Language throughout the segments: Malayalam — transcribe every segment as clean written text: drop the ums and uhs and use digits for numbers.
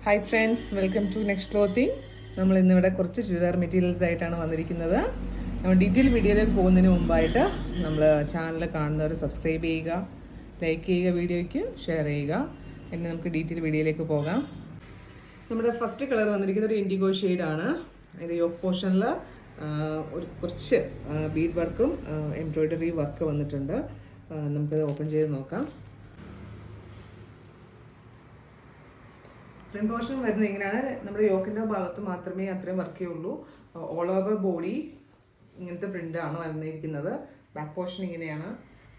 Hi friends, welcome to next clothing. നമ്മൾ ഇന്നിവിടെ കുറച്ച് ചുരിദാർ മെറ്റീരിയൽസ് ആയിട്ടാണ് വന്നിരിക്കുന്നത്. നമ്മൾ ഡീറ്റെയിൽ വീഡിയോയിലേക്ക് പോകുന്നതിന് മുമ്പായിട്ട് നമ്മൾ ചാനൽ കാണുന്നവർ സബ്സ്ക്രൈബ് ചെയ്യുക, ലൈക്ക് ചെയ്യുക, വീഡിയോയ്ക്ക് ഷെയർ ചെയ്യുക. ഇനി നമുക്ക് ഡീറ്റെയിൽ വീഡിയോയിലേക്ക് പോകാം. നമ്മുടെ ഫസ്റ്റ് കളർ വന്നിരിക്കുന്നത് ഒരു ഇൻഡിഗോ ഷെയ്ഡാണ്. അതിൻ്റെ യോക്ക് പോർഷനിൽ ഒരു കുറച്ച് ബീഡ് വർക്കും എംബ്രോയ്ഡറി വർക്ക് വന്നിട്ടുണ്ട്. നമുക്കത് ഓപ്പൺ ചെയ്ത് നോക്കാം. ഫ്രണ്ട് പോർഷൻ വരുന്നത് ഇങ്ങനെയാണ്. നമ്മുടെ യോക്കിൻ്റെ ഭാഗത്ത് മാത്രമേ അത്രയും വർക്ക് ചെയ്യുള്ളൂ. ഓൾ ഓവർ ബോഡി ഇങ്ങനത്തെ പ്രിൻ്റാണ് വന്നിരിക്കുന്നത്. ബാക്ക് പോർഷൻ ഇങ്ങനെയാണ്.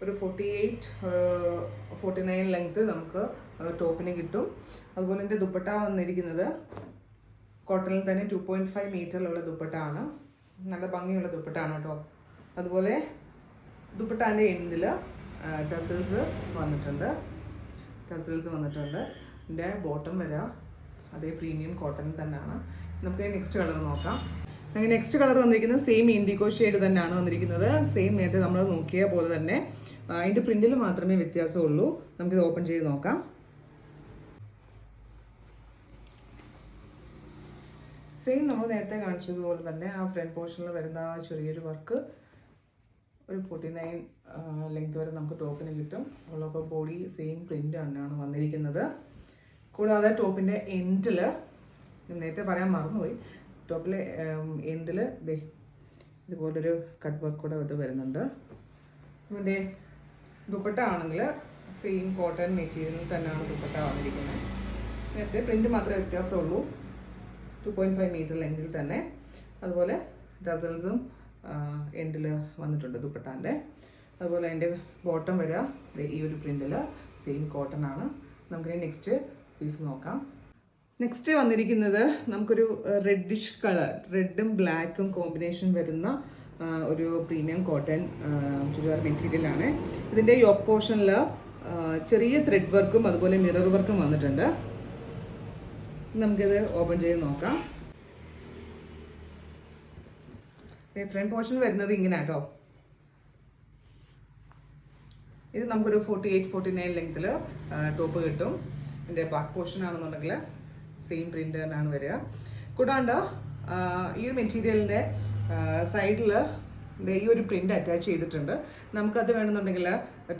ഒരു 48-49 ലെങ്ത് നമുക്ക് ടോപ്പിന് കിട്ടും. അതുപോലെ എൻ്റെ ദുപ്പട്ട വന്നിരിക്കുന്നത് കോട്ടണിൽ തന്നെ 2.5 മീറ്ററിലുള്ള ദുപ്പട്ടയാണ്. നല്ല ഭംഗിയുള്ള ദുപ്പട്ടയാണ് കേട്ടോ. അതുപോലെ ദുപ്പട്ടാൻ്റെ എൻഡിൽ ടസൽസ് വന്നിട്ടുണ്ട്. ഇതിൻ്റെ ബോട്ടം വരാം അതേ പ്രീമിയം കോട്ടൺ തന്നെയാണ്. നമുക്ക് നെക്സ്റ്റ് കളർ നോക്കാം. അങ്ങനെ നെക്സ്റ്റ് കളർ വന്നിരിക്കുന്നത് സെയിം ഇൻഡിഗോ ഷെയ്ഡ് തന്നെയാണ് വന്നിരിക്കുന്നത്. സെയിം നേരത്തെ നമ്മൾ നോക്കിയ പോലെ തന്നെ. അതിൻ്റെ പ്രിൻറ്റിൽ മാത്രമേ വ്യത്യാസമുള്ളൂ. നമുക്കിത് ഓപ്പൺ ചെയ്ത് നോക്കാം. സെയിം നമ്മൾ നേരത്തെ കാണിച്ചതുപോലെ തന്നെ ആ ഫ്രണ്ട് പോർഷനിൽ വരുന്ന ആ ചെറിയൊരു വർക്ക് ഒരു 49 ലെങ്ത് വരെ നമുക്ക് ടോപ്പിന് കിട്ടും. ഉള്ളപ്പോൾ ബോഡി സെയിം പ്രിൻ്റ് തന്നെയാണ് വന്നിരിക്കുന്നത്. കൂടാതെ ടോപ്പിൻ്റെ എൻഡിൽ നേരത്തെ പറയാൻ മറന്നുപോയി, ടോപ്പിലെ എൻഡിൽ ഇതുപോലൊരു കട്ട് വർക്ക് കൂടെ ഇത് വരുന്നുണ്ട്. ഇതിൻ്റെ ദുപ്പട്ട ആണെങ്കിൽ സെയിം കോട്ടൺ മെറ്റീരിയലിൽ തന്നെയാണ് ദുപ്പട്ട വന്നിരിക്കുന്നത്. നേരത്തെ പ്രിൻ്റ് മാത്രമേ വ്യത്യാസമുള്ളൂ. 2.5 മീറ്റർ ലെങ്തിൽ തന്നെ. അതുപോലെ ടസൽസും എൻഡിൽ വന്നിട്ടുണ്ട് ദുപ്പട്ടാൻ്റെ. അതുപോലെ അതിൻ്റെ ബോട്ടം വരിക ഈ ഒരു പ്രിൻ്റിൽ സെയിം കോട്ടൺ ആണ്. നമുക്കിനി നെക്സ്റ്റ് പീസ് നോക്കാം. നെക്സ്റ്റ് വന്നിരിക്കുന്നത് നമുക്കൊരു റെഡിഷ് കളർ, റെഡും ബ്ലാക്കും കോമ്പിനേഷൻ വരുന്ന ഒരു പ്രീമിയം കോട്ടൺ ചുരിദാർ മെറ്റീരിയലാണ്. ഇതിൻ്റെ യോക്ക് പോർഷനിൽ ചെറിയ ത്രെഡ് വർക്കും അതുപോലെ മിറർ വർക്കും വന്നിട്ടുണ്ട്. നമുക്കിത് ഓപ്പൺ ചെയ്ത് നോക്കാം. ഫ്രണ്ട് പോർഷൻ വരുന്നത് ഇങ്ങനെ കേട്ടോ. ഇത് നമുക്കൊരു 48-49 ലെങ്ത്തിൽ ടോപ്പ് കിട്ടും. ഇതിൻ്റെ ബാക്ക് പോർഷൻ ആണെന്നുണ്ടെങ്കിൽ സെയിം പ്രിൻ്റ് തന്നെയാണ് വരിക. കൂടാണ്ട് ഈ ഒരു മെറ്റീരിയലിൻ്റെ സൈഡിൽ ഈ ഒരു പ്രിൻ്റ് അറ്റാച്ച് ചെയ്തിട്ടുണ്ട്. നമുക്കത് വേണമെന്നുണ്ടെങ്കിൽ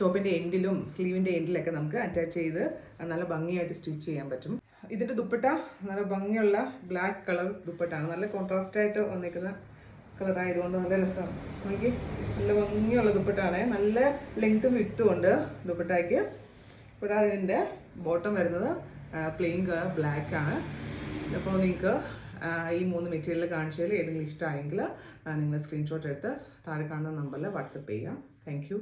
ടോപ്പിൻ്റെ എൻഡിലും സ്ലീവിൻ്റെ എൻഡിലൊക്കെ നമുക്ക് അറ്റാച്ച് ചെയ്ത് നല്ല ഭംഗിയായിട്ട് സ്റ്റിച്ച് ചെയ്യാൻ പറ്റും. ഇതിൻ്റെ ദുപ്പട്ട നല്ല ഭംഗിയുള്ള ബ്ലാക്ക് കളർ ദുപ്പട്ടാണ്. നല്ല കോൺട്രാസ്റ്റായിട്ട് വന്നിരിക്കുന്ന കളറായതുകൊണ്ട് നല്ല രസമാണ്. എനിക്ക് നല്ല ഭംഗിയുള്ള ദുപ്പട്ടാണ്. നല്ല ലെങ്ത്തും വിട്ടുമുണ്ട് ദുപ്പട്ടയ്ക്ക്. കൂടാതെ ഇതിൻ്റെ ബോട്ടം വരുന്നത് പ്ലെയിൻ കളർ ബ്ലാക്ക് ആണ്. അപ്പോൾ നിങ്ങൾക്ക് ഈ 3 മെറ്റീരിയൽ കാണിച്ചതിൽ ഏതെങ്കിലും ഇഷ്ടമായെങ്കിൽ നിങ്ങൾ സ്ക്രീൻഷോട്ട് എടുത്ത് താഴെ കാണുന്ന നമ്പറിൽ വാട്സപ്പ് ചെയ്യുക. Thank you.